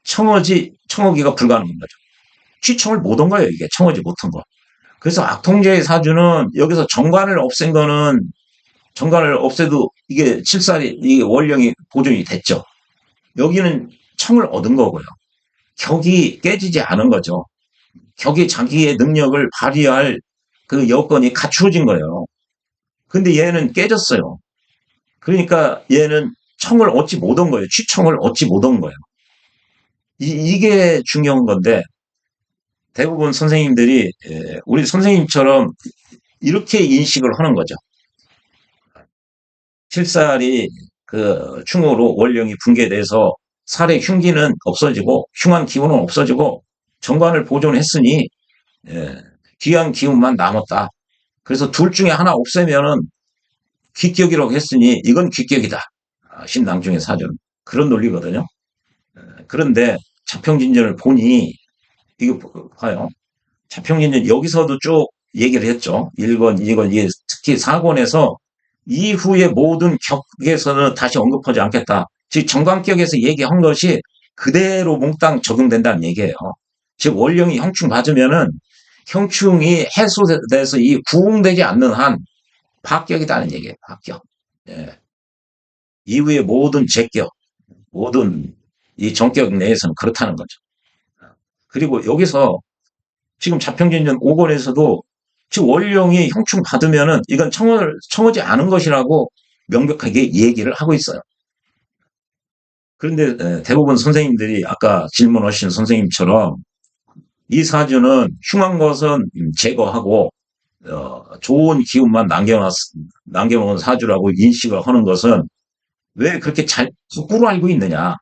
청어기가 불가능한 거죠. 취청을 못한 거예요. 이게 청어지 못한 거. 그래서 악통제의 사주는 여기서 정관을 없앤 거는 정관을 없애도 이게 칠살이 이게 원령이 보존이 됐죠. 여기는 청을 얻은 거고요. 격이 깨지지 않은 거죠. 격이 자기의 능력을 발휘할 그 여건이 갖추어진 거예요. 근데 얘는 깨졌어요. 그러니까 얘는 청을 얻지 못한 거예요. 취청을 얻지 못한 거예요. 이게 중요한 건데 대부분 선생님들이 우리 선생님처럼 이렇게 인식을 하는 거죠. 칠살이 그 충으로 원령이 붕괴돼서 살의 흉기는 없어지고 흉한 기운은 없어지고 정관을 보존했으니 귀한 기운만 남았다. 그래서 둘 중에 하나 없애면은 귀격이라고 했으니 이건 귀격이다. 신낭중의 사전 그런 논리거든요. 그런데 자평진전을 보니 이거 봐요. 자평진전 여기서도 쭉 얘기를 했죠. 1권, 2권, 특히 4권에서 이후의 모든 격에서는 다시 언급하지 않겠다. 즉 정관격에서 얘기한 것이 그대로 몽땅 적용된다는 얘기예요. 즉 원령이 형충 받으면은 형충이 해소돼서 이 구웅되지 않는 한 파격이다는 얘기예요. 파격. 예. 이후의 모든 제격, 모든 이 정격 내에서는 그렇다는 거죠. 그리고 여기서 지금 자평진전 5권에서도 즉 원령이 형충 받으면은 이건 청하지 않은 것이라고 명백하게 얘기를 하고 있어요. 그런데 대부분 선생님들이 아까 질문하신 선생님처럼 이 사주는 흉한 것은 제거하고 좋은 기운만 남겨놓은 사주라고 인식을 하는 것은 왜 그렇게 잘 거꾸로 알고 있느냐.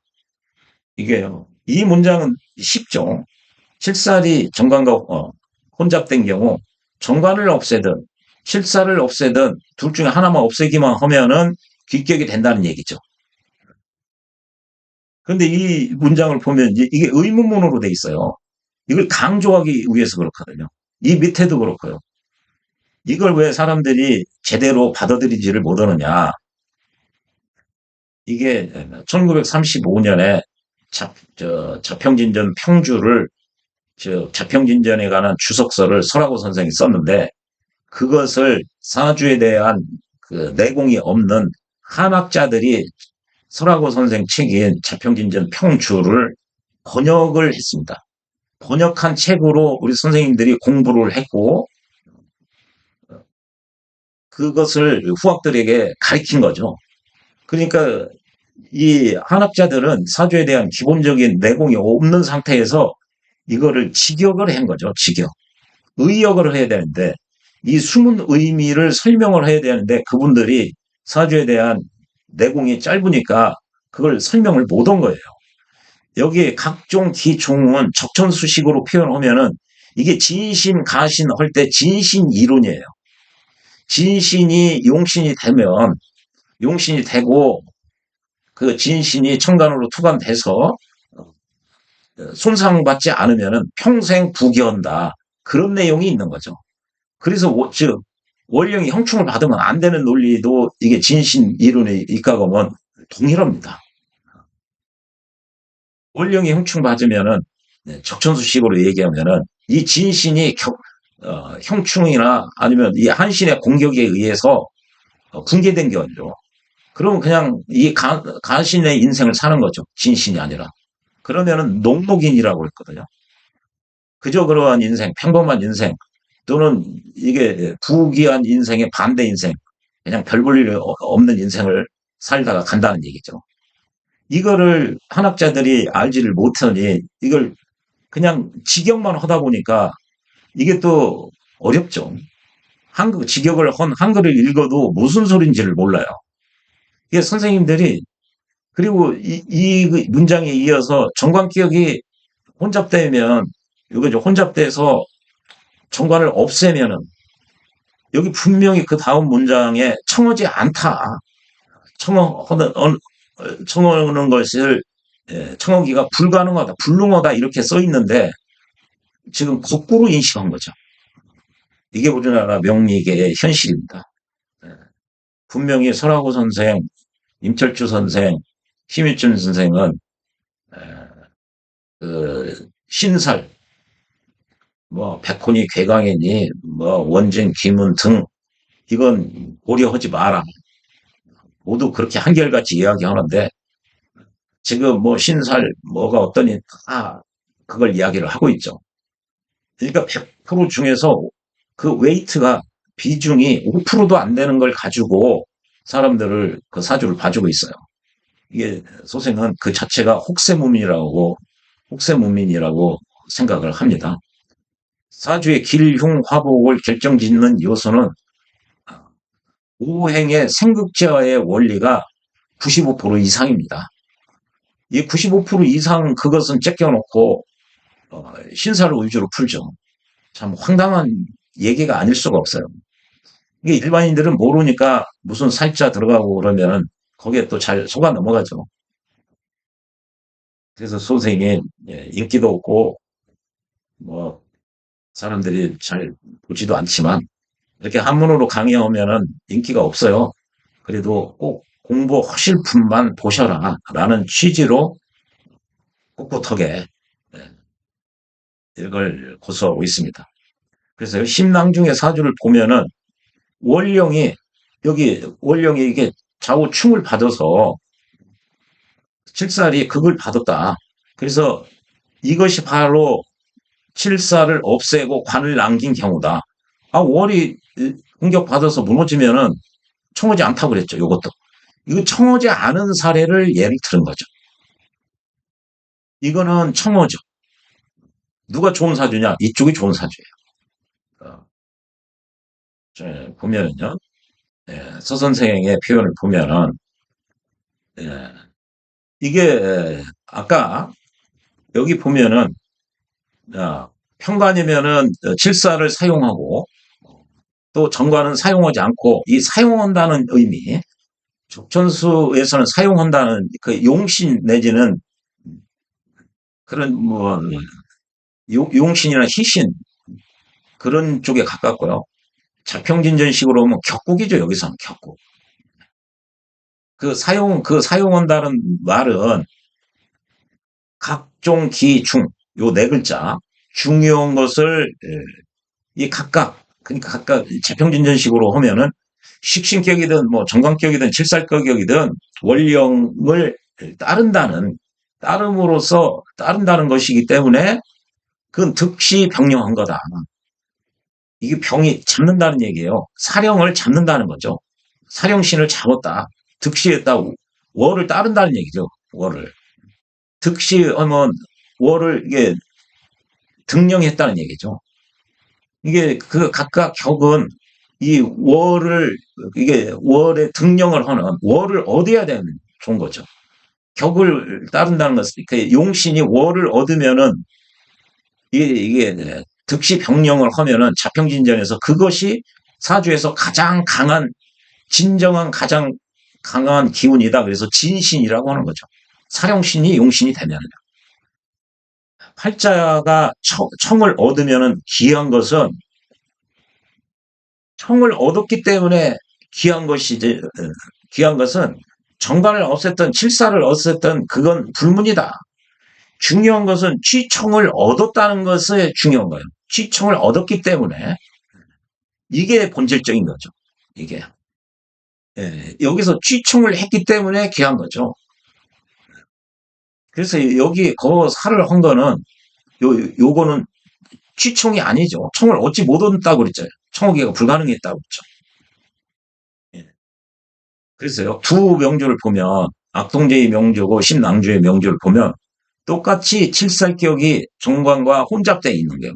이게요. 이 문장은 쉽죠. 칠살이 정관과 혼잡된 경우 정관을 없애든 칠살을 없애든 둘 중에 하나만 없애기만 하면은 귀격이 된다는 얘기죠. 그런데 이 문장을 보면 이게 의문문으로 돼 있어요. 이걸 강조하기 위해서 그렇거든요. 이 밑에도 그렇고요. 이걸 왜 사람들이 제대로 받아들이지를 못하느냐. 이게 1935년에 자평진전 평주를 자평진전에 관한 주석서를 설하고 선생이 썼는데 그것을 사주에 대한 그 내공이 없는 한학자들이 설하고 선생 책인 자평진전 평주를 번역을 했습니다. 번역한 책으로 우리 선생님들이 공부를 했고 그것을 후학들에게 가르친 거죠. 그러니까 이 한학자들은 사주에 대한 기본적인 내공이 없는 상태에서 이거를 직역을 한 거죠. 직역. 의역을 해야 되는데 이 숨은 의미를 설명을 해야 되는데 그분들이 사주에 대한 내공이 짧으니까 그걸 설명을 못 한 거예요. 여기에 각종 기종은 적천수식으로 표현하면은 이게 진신, 가신 할 때 진신 이론이에요. 진신이 용신이 되면 용신이 되고 그 진신이 천간으로 투관돼서 손상받지 않으면은 평생 부귀한다. 그런 내용이 있는 거죠. 그래서 즉 원령이 형충을 받으면 안 되는 논리도 이게 진신 이론에 입각하면 동일합니다. 원령이 형충 받으면은 적천수식으로 얘기하면은 이 진신이 형충이나 아니면 이 한신의 공격에 의해서 붕괴된 게 아니죠. 그러면 그냥 이 가신의 인생을 사는 거죠. 진신이 아니라. 그러면은 녹록인이라고 했거든요. 그저 그러한 인생, 평범한 인생, 또는 이게 부귀한 인생의 반대 인생, 그냥 별 볼 일 없는 인생을 살다가 간다는 얘기죠. 이거를 한학자들이 알지를 못하니 이걸 그냥 직역만 하다 보니까 이게 또 어렵죠. 직역을 한 한글을 읽어도 무슨 소리인지를 몰라요. 이게 선생님들이 그리고 이 문장에 이어서 정관기억이 혼잡되면 이거 혼잡돼서 정관을 없애면은 여기 분명히 그 다음 문장에 청하지 않다. 청하는 것을 청하기가 불가능하다, 불능하다 이렇게 써 있는데 지금 거꾸로 인식한 거죠. 이게 우리나라 명리계의 현실입니다. 분명히 설하고 선생, 임철주 선생, 심일준 선생은 그 신설, 뭐 백혼이 괴강이니 뭐 원진 기문 등 이건 고려하지 마라. 모두 그렇게 한결같이 이야기하는데 지금 뭐 신살 뭐가 어떠니 다 그걸 이야기를 하고 있죠. 그러니까 100% 중에서 그 웨이트가 비중이 5%도 안 되는 걸 가지고 사람들을 그 사주를 봐주고 있어요. 이게 소생은 그 자체가 혹세무민이라고 생각을 합니다. 사주의 길흉 화복을 결정짓는 요소는 오행의 생극제와의 원리가 95% 이상입니다. 이 95% 이상 그것은 째껴놓고 신사를 위주로 풀죠. 참 황당한 얘기가 아닐 수가 없어요. 이게 일반인들은 모르니까 무슨 살자 들어가고 그러면 거기에 또 잘 속아 넘어가죠. 그래서 선생이 인기도 없고 뭐 사람들이 잘 보지도 않지만 이렇게 한문으로 강의하면은 인기가 없어요. 그래도 꼭 공부하실 분만 보셔라 라는 취지로 꿋꿋하게 이걸 고수하고 있습니다. 그래서 심낭중의 사주를 보면은 원령이 원령이 이게 좌우충을 받아서 칠살이 극을 받았다. 그래서 이것이 바로 칠살을 없애고 관을 남긴 경우다. 아, 월이 공격받아서 무너지면은 청하지 않다고 그랬죠. 이것도. 이거 청하지 않은 사례를 예를 들은 거죠. 이거는 청어죠. 누가 좋은 사주냐? 이쪽이 좋은 사주예요. 보면은요. 서 선생의 표현을 보면은 이게 아까 여기 보면은 평관이면은 칠사를 사용하고 또 정관은 사용하지 않고 이 사용한다는 의미 적천수에서는 사용한다는 그 용신 내지는 그런 뭐 용신이나 희신 그런 쪽에 가깝고요. 자평진전식으로 보면 격국이죠. 여기서는 격국. 그 사용한다는 말은 각종 기중 요 네 글자 중요한 것을 이 각각 그러니까 각각 자평진전식으로 하면은 식신격이든 뭐 정관격이든 칠살격이든 원령을 따른다는 것이기 때문에 그건 득시 병령한 거다. 이게 병이 잡는다는 얘기예요. 사령을 잡는다는 거죠. 사령신을 잡았다. 득시했다. 월을 따른다는 얘기죠. 월을. 득시하면 월을 이게 등령했다는 얘기죠. 이게 그 각각 격은 이 월을 이게 월에 등령을 하는 월을 얻어야 되는 좋은 거죠. 격을 따른다는 것은 그 용신이 월을 얻으면은 이게 득시 병령을 하면은 자평진전에서 그것이 사주에서 가장 강한 진정한 가장 강한 기운이다. 그래서 진신이라고 하는 거죠. 사령신이 용신이 되면 팔자가 청을 얻으면은 귀한 것은 청을 얻었기 때문에 귀한 것이지 귀한 것은 정관을 없앴던 칠사를 없앴던 그건 불문이다. 중요한 것은 취청을 얻었다는 것에 중요한 거예요. 취청을 얻었기 때문에 이게 본질적인 거죠. 이게 여기서 취청을 했기 때문에 귀한 거죠. 그래서 여기 그 살을 한 거는 요거는 취청이 아니죠. 청을 얻지 못했다고 그랬죠. 청어기가 불가능했다고 그랬죠. 예. 그래서요, 두 명조를 보면, 악동제의 명조고 신낭주의 명조를 보면, 똑같이 칠살격이 정관과 혼잡되어 있는 거예요.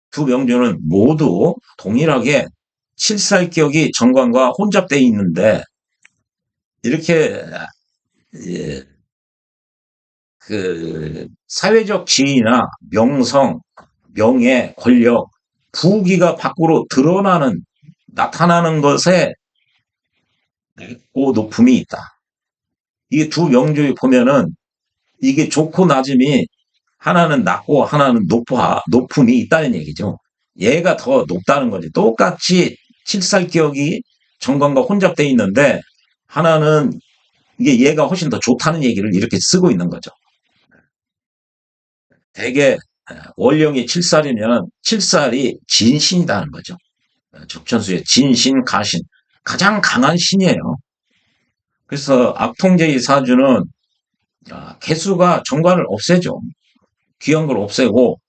두 명조는 모두 동일하게 칠살격이 정관과 혼잡되어 있는데, 이렇게, 예, 그, 사회적 지위나 명성, 명예, 권력, 부귀가 밖으로 나타나는 것에 높음이 있다. 이게 두 명조에 보면은 이게 좋고 낮음이 하나는 낮고 하나는 높음이 있다는 얘기죠. 얘가 더 높다는 거지. 똑같이 칠살격이 정관과 혼잡되어 있는데 하나는 이게 얘가 훨씬 더 좋다는 얘기를 이렇게 쓰고 있는 거죠. 대개 월령이 칠살이면 칠살이 진신이라는 거죠. 적천수의 진신, 가신. 가장 강한 신이에요. 그래서 악통제의 사주는 개수가 정관을 없애죠. 귀한 걸 없애고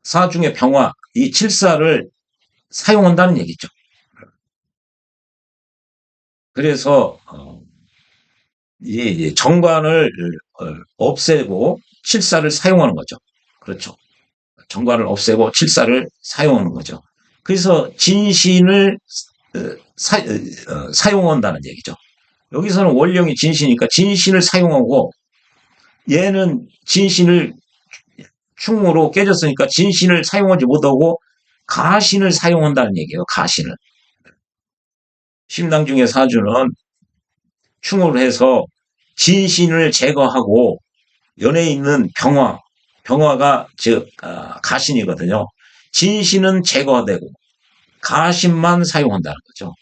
사중의 병화, 이 칠사를 사용한다는 얘기죠. 그래서 이 정관을 없애고 칠사를 사용하는 거죠. 그렇죠. 정관을 없애고 칠사를 사용하는 거죠. 그래서 진신을 사용한다는 얘기죠. 여기서는 원령이 진신이니까 진신을 사용하고 얘는 진신을 충으로 깨졌으니까 진신을 사용하지 못하고 가신을 사용한다는 얘기예요. 가신을. 심낭중의 사주는 충으로 해서 진신을 제거하고 연에 있는 병화가 즉 가신이거든요. 진신은 제거되고 가신만 사용한다는 거죠.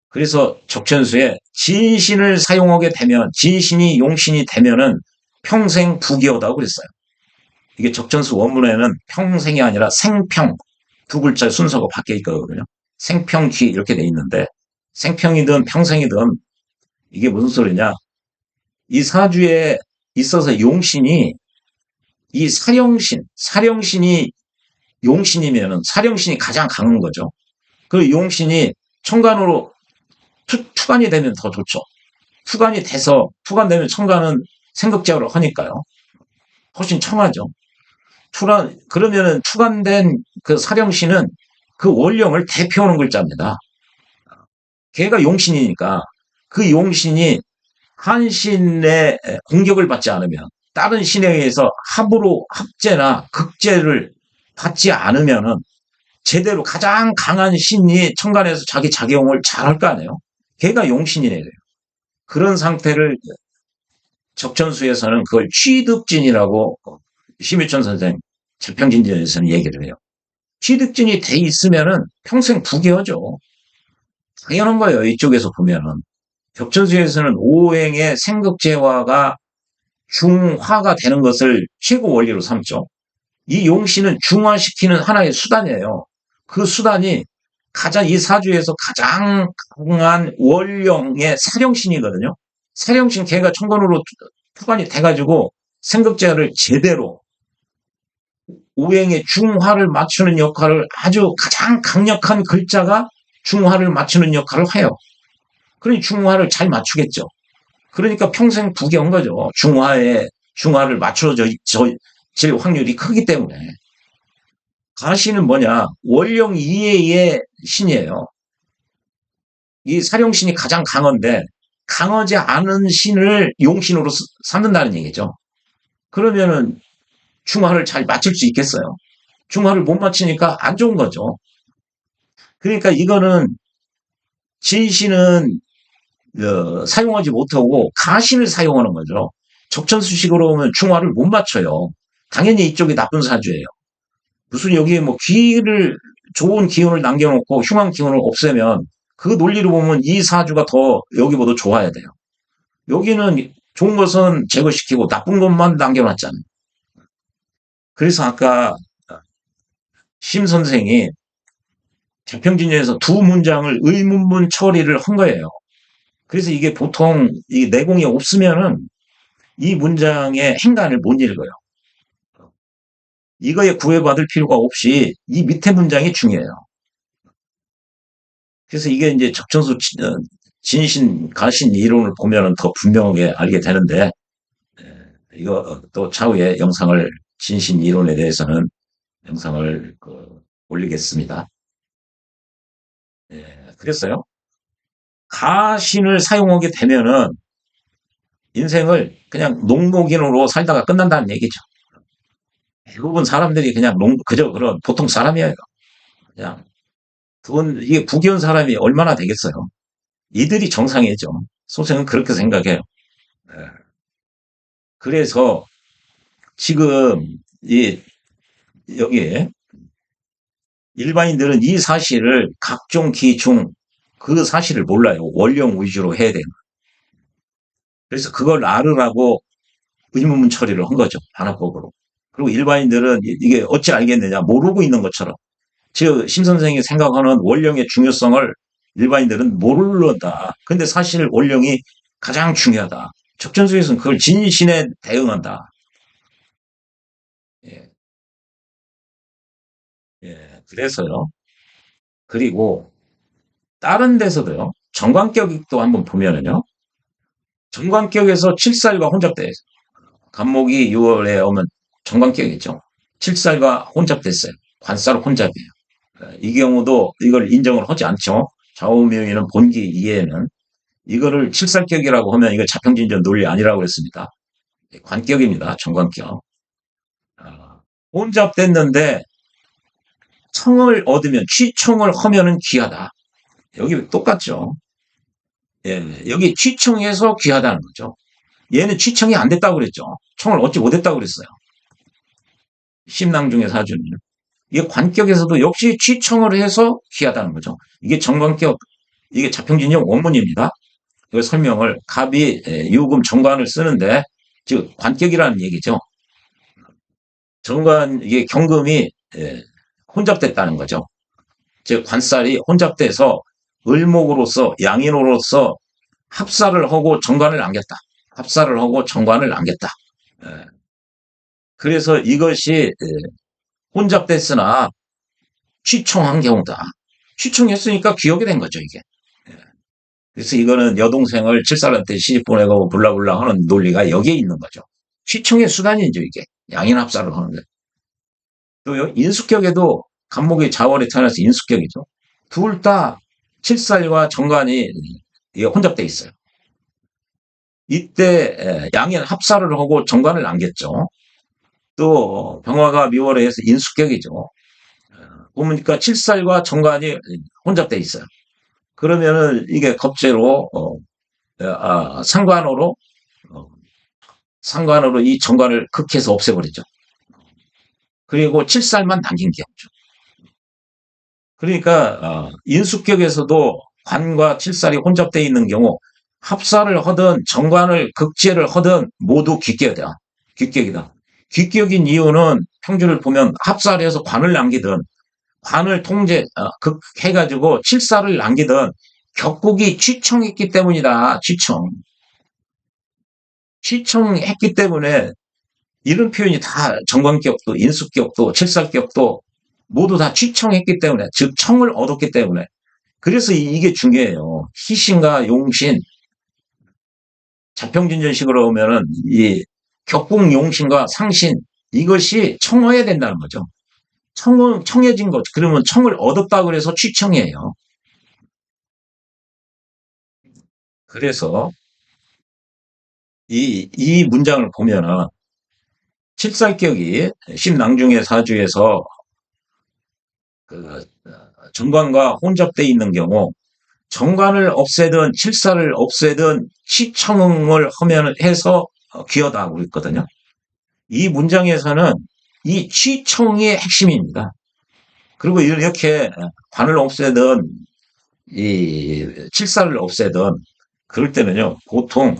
그래서 적천수에 진신을 사용하게 되면 진신이 용신이 되면은 평생 부귀하다고 그랬어요. 이게 적천수 원문에는 평생이 아니라 생평 두 글자 순서가 바뀌어 있거든요. 생평기 이렇게 돼 있는데 생평이든 평생이든 이게 무슨 소리냐? 이 사주에 있어서 용신이 이 사령신이 용신이면은 사령신이 가장 강한 거죠. 그 용신이 천간으로 투간이 되면 더 좋죠. 투간되면 천간은 생극제어를 하니까요. 훨씬 청하죠. 그러면은 투간된 그 사령신은 그 원령을 대표하는 글자입니다. 걔가 용신이니까 그 용신이 한 신의 공격을 받지 않으면 다른 신에 의해서 합제나 극제를 받지 않으면은 제대로 가장 강한 신이 천간에서 자기 작용을 잘할 거 아니에요. 걔가 용신이래요. 그런 상태를 적천수에서는 그걸 취득진이라고 심유천 선생 재평진전에서는 얘기를 해요. 취득진이 돼 있으면은 평생 부귀하죠. 당연한 거예요. 이쪽에서 보면은. 적천수에서는 오행의 생극제화가 중화가 되는 것을 최고 원리로 삼죠. 이 용신은 중화시키는 하나의 수단이에요. 그 수단이 가장 이 사주에서 가장 강한 원령의 사령신이거든요. 사령신 걔가 천간으로 투관이 돼가지고 생극자를 제대로 오행의 중화를 맞추는 역할을 아주 가장 강력한 글자가 중화를 맞추는 역할을 해요. 그러니 중화를 잘 맞추겠죠. 그러니까 평생 부귀한 거죠. 중화를 맞춰질 확률이 크기 때문에. 가시는 뭐냐? 원령 이해의 신이에요. 이 사령신이 가장 강한데 강하지 않은 신을 용신으로 삼는다는 얘기죠. 그러면은 중화를 잘 맞출 수 있겠어요? 중화를 못 맞추니까 안 좋은 거죠. 그러니까 이거는 진신은 사용하지 못하고 가신을 사용하는 거죠. 적천수식으로 오면 중화를 못 맞춰요. 당연히 이쪽이 나쁜 사주예요. 무슨 여기에 뭐 좋은 기운을 남겨놓고 흉한 기운을 없애면 그 논리로 보면 이 사주가 더 여기보다 좋아야 돼요. 여기는 좋은 것은 제거시키고 나쁜 것만 남겨놨잖아요. 그래서 아까 심 선생이 자평진전에서 두 문장을 의문문 처리를 한 거예요. 그래서 이게 보통 이 내공이 없으면은 이 문장의 행간을 못 읽어요. 이거에 구애받을 필요가 없이 이 밑에 문장이 중요해요. 그래서 이게 이제 적천수 진신 가신 이론을 보면은 더 분명하게 알게 되는데 이거 또 차후에 영상을 진신 이론에 대해서는 영상을 올리겠습니다. 그랬어요. 가신을 사용하게 되면은 인생을 그냥 농목인으로 살다가 끝난다는 얘기죠. 대부분 사람들이 그냥 그저 그런 보통 사람이에요. 그냥 이게 부귀한 사람이 얼마나 되겠어요. 이들이 정상이죠. 소생은 그렇게 생각해요. 예. 그래서 지금 여기에 일반인들은 이 사실을 각종 기중 그 사실을 몰라요. 원령 위주로 해야 돼요. 그래서 그걸 알으라고 의문문 처리를 한 거죠. 반합법으로. 그리고 일반인들은 이게 어찌 알겠느냐 모르고 있는 것처럼 즉 심 선생이 생각하는 원령의 중요성을 일반인들은 모른다. 근데 사실 원령이 가장 중요하다. 적전수에서는 그걸 진신에 대응한다. 예, 그래서요. 그리고 다른 데서도요. 정관격도 한번 보면은요. 정관격에서 칠살과 혼잡돼. 간목이 6월에 오면 정관격이죠. 칠살과 혼잡됐어요. 관살 혼잡이에요. 이 경우도 이걸 인정을 하지 않죠. 좌우명의는 본기 이해에는 이거를 칠살격이라고 하면 이거 자평진전 논리 아니라고 그랬습니다. 관격입니다. 정관격. 혼잡됐는데 청을 얻으면 취청을 하면은 귀하다. 여기 똑같죠. 예, 여기 취청해서 귀하다는 거죠. 얘는 취청이 안 됐다고 그랬죠. 청을 얻지 못했다고 그랬어요. 심낭중의 사주는. 이게 관격에서도 역시 취청을 해서 귀하다는 거죠. 이게 정관격, 이게 자평진영 원문입니다. 그 설명을 갑이 유금 정관을 쓰는데 즉 관격이라는 얘기죠. 정관 이게 경금이 혼잡됐다는 거죠. 즉 관살이 혼잡돼서 을목으로서 양인으로서 합살을 하고 정관을 남겼다. 합살을 하고 정관을 남겼다. 그래서 이것이 혼잡됐으나 취청한 경우다. 취청했으니까 기억이 된 거죠, 이게. 그래서 이거는 여동생을 칠살한테 시집 보내고 불라불라 하는 논리가 여기에 있는 거죠. 취청의 수단이죠, 이게. 양인 합살을 하는데. 또 인숙격에도 간목이 자월에 태어나서 인숙격이죠. 둘 다 칠살과 정관이 혼잡돼 있어요. 이때 양인 합살을 하고 정관을 남겼죠. 또 병화가 미월에 해서 인숙격이죠. 보니까 칠살과 정관이 혼잡돼 있어요. 그러면은 이게 겁재로 상관으로 상관으로 이 정관을 극해서 없애버리죠. 그리고 칠살만 남긴 경우죠. 그러니까 인숙격에서도 관과 칠살이 혼잡돼 있는 경우 합살을 하든 정관을 극제를 하든 모두 귀격이다. 귀격이다. 귀격인 이유는 평주를 보면 합살해서 관을 남기든 관을 극해가지고 칠사를 남기던 격국이 취청했기 때문이다. 취청했기 때문에 이런 표현이 다 정관격도 인수격도 칠살격도 모두 다 취청했기 때문에 즉 청을 얻었기 때문에 그래서 이게 중요해요. 희신과 용신 자평진전식으로 보면은 이 격국 용신과 상신 이것이 청어야 된다는 거죠. 청해진 것 그러면 청을 얻었다 그래서 취청이에요. 그래서 이 문장을 보면은 칠살격이 십낭중의 사주에서 그 정관과 혼잡돼 있는 경우 정관을 없애든 칠사를 없애든 취청을 하면 해서 귀하다고 그랬거든요. 이 문장에서는 이 취청이 핵심입니다. 그리고 이렇게 관을 없애든 이 칠사를 없애든 그럴 때는요 보통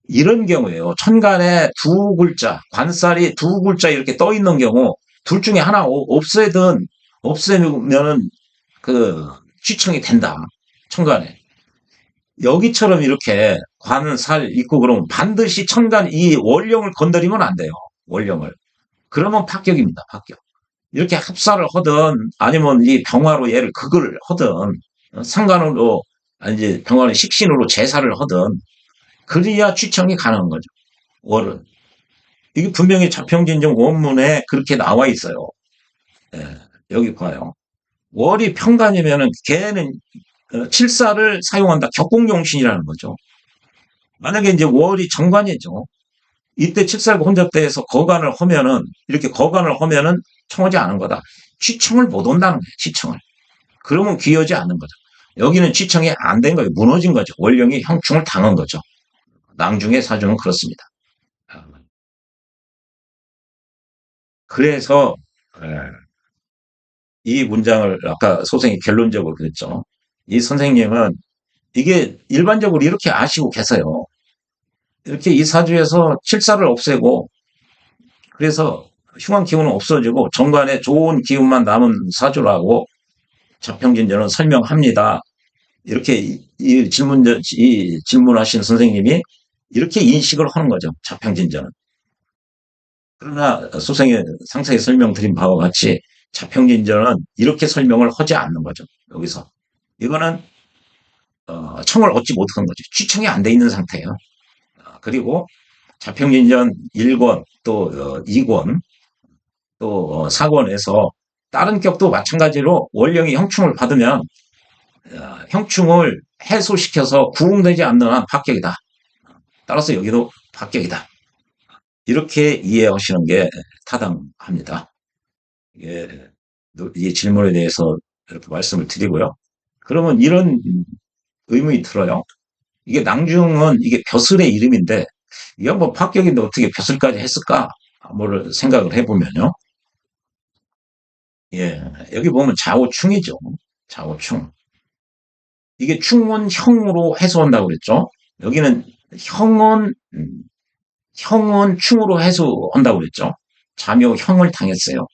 이런 경우에요. 천간에 두 글자, 관살이 두 글자 이렇게 떠 있는 경우 둘 중에 하나 없애든 없애면은 그 취청이 된다. 천간에. 여기처럼 이렇게 관살 있고 그러면 반드시 천간 이 원령을 건드리면 안 돼요. 원령을. 그러면 합격입니다. 합격. 이렇게 합사를 하든 아니면 이 병화로 얘를 극을 하든 상관으로 이제 병화는 식신으로 제사를 하든 그래야 취청이 가능한 거죠. 월은. 이게 분명히 자평진정 원문에 그렇게 나와 있어요. 예, 여기 봐요. 월이 평간이면은 걔는 칠사를 사용한다. 격공용신이라는 거죠. 만약에 이제 월이 정관이죠. 이때 칠살과 혼잡대에서 거간을 하면은 이렇게 거간을 하면은 청하지 않은 거다. 취청을 못 온다는 거예요. 취청을. 그러면 귀하지 않는 거죠. 여기는 취청이 안 된 거예요. 무너진 거죠. 원령이 형충을 당한 거죠. 낭중의 사주는 그렇습니다. 그래서 이 문장을 아까 소생이 결론적으로 그랬죠. 이 선생님은 이게 일반적으로 이렇게 아시고 계세요. 이렇게 이 사주에서 칠사를 없애고 그래서 흉한 기운은 없어지고 정관에 좋은 기운만 남은 사주라고 자평진전은 설명합니다. 이렇게 이 질문하신 선생님이 이렇게 인식을 하는 거죠. 자평진전은. 그러나 소생이 상세히 설명드린 바와 같이 자평진전은 이렇게 설명을 하지 않는 거죠. 여기서. 이거는 청을 얻지 못한 거죠. 취청이 안 돼 있는 상태예요. 그리고 자평진전 1권 또 2권 또 4권에서 다른 격도 마찬가지로 원령이 형충을 받으면 형충을 해소시켜서 구웅되지 않는 한 합격이다. 따라서 여기도 합격이다. 이렇게 이해하시는 게 타당합니다. 이 질문에 대해서 이렇게 말씀을 드리고요. 그러면 이런 의문이 들어요. 이게 낭중은 이게 벼슬의 이름인데 이게 뭐 합격인데 어떻게 벼슬까지 했을까? 뭐를 생각을 해보면요. 예, 여기 보면 좌우충이죠. 좌우충. 이게 충은 형으로 해소한다고 그랬죠. 여기는 형은 충으로 해소한다고 그랬죠. 자묘 형을 당했어요.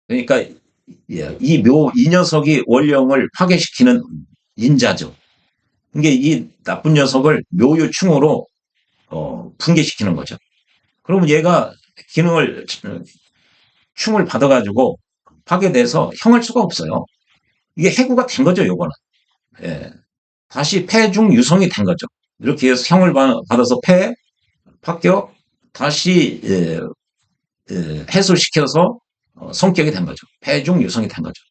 그러니까 예, 이 녀석이 원령을 파괴시키는 인자죠. 이게 이 나쁜 녀석을 묘유충으로 붕괴시키는 거죠. 그러면 얘가 기능을 충을 받아가지고 파괴돼서 형할 수가 없어요. 이게 해구가 된 거죠, 요거는. 예. 다시 폐중 유성이 된 거죠. 이렇게 해서 형을 받아서 합격, 다시 해소시켜서 성격이 된 거죠. 폐중 유성이 된 거죠.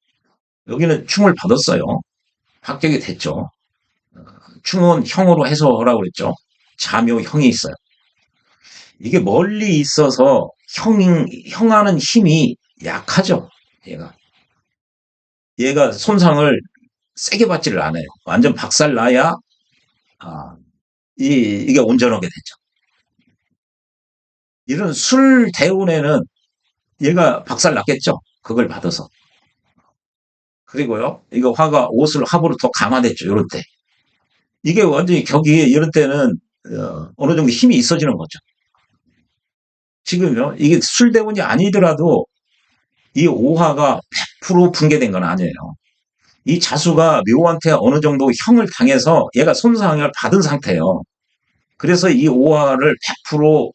여기는 충을 받았어요. 합격이 됐죠. 충은 형으로 해소하라고 그랬죠. 자묘형이 있어요. 이게 멀리 있어서 형하는 힘이 약하죠. 얘가 손상을 세게 받지를 않아요. 완전 박살 나야 이게 온전하게 되죠. 이런 술 대운에는 얘가 박살 났겠죠. 그걸 받아서. 그리고요, 이거 화가 옷을 합으로 더 강화됐죠. 이럴 때. 이게 완전히 격이 이럴 때는 어느 정도 힘이 있어지는 거죠. 지금요, 이게 술 대운이 아니더라도 이 오화가 100% 붕괴된 건 아니에요. 이 자수가 묘한테 어느 정도 형을 당해서 얘가 손상을 받은 상태예요. 그래서 이 오화를 100%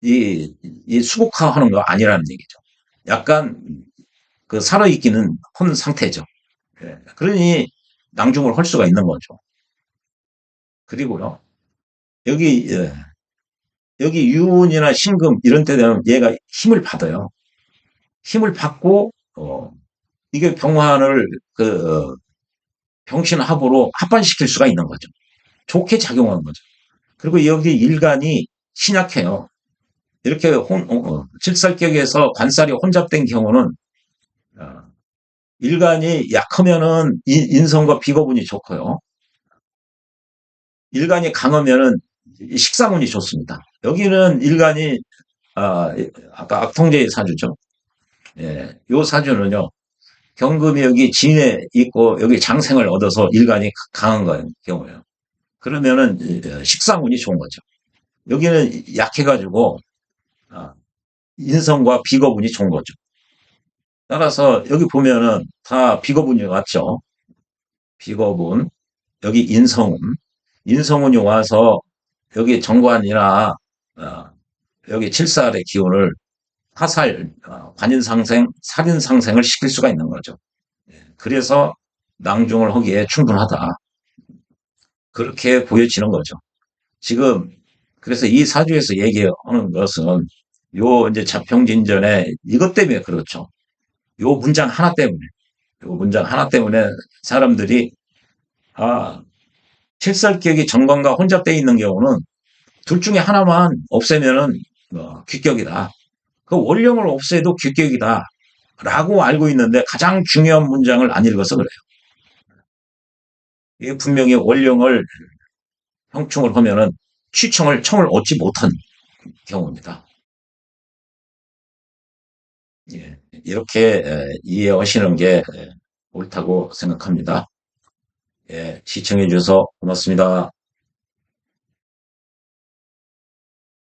이 수국화하는 거 아니라는 얘기죠. 약간 그 살아있기는 한 상태죠. 예. 그러니 낭중을 할 수가 있는 거죠. 그리고요, 여기, 예, 여기 유운이나 신금 이런 때 되면 얘가 힘을 받아요. 힘을 받고, 이게 병환을 병신합으로 합반시킬 수가 있는 거죠. 좋게 작용하는 거죠. 그리고 여기 일간이 신약해요. 이렇게 칠살격에서 관살이 혼잡된 경우는 어, 일간이 약하면은 인성과 비거분이 좋고요. 일간이 강하면은 식상운이 좋습니다. 여기는 일간이 아, 아까 악통제의 사주죠. 예, 요 사주는요. 경금이 여기 진에 있고 여기 장생을 얻어서 일간이 강한 경우예요. 그러면은 식상운이 좋은 거죠. 여기는 약해가지고 아, 인성과 비거분이 좋은 거죠. 따라서 여기 보면은 다 비거분이 왔죠. 비거분, 여기 인성운, 인성운이 와서 여기 정관이나 어, 여기 칠살의 기운을 화살, 관인상생, 살인상생을 시킬 수가 있는 거죠. 그래서 낭중을 하기에 충분하다. 그렇게 보여지는 거죠. 지금 그래서 이 사주에서 얘기하는 것은 요 이제 자평진전에 이것 때문에 그렇죠. 요 문장 하나 때문에, 요 문장 하나 때문에 사람들이 아 칠살격이 정관과 혼잡되어 있는 경우는 둘 중에 하나만 없애면은 귀격이다. 그 원령을 없애도 귀격이다. 라고 알고 있는데 가장 중요한 문장을 안 읽어서 그래요. 이게 분명히 원령을 형충을 하면은 청을 얻지 못한 경우입니다. 예, 이렇게 이해하시는 게 옳다고 생각합니다. 예, 시청해 주셔서 고맙습니다.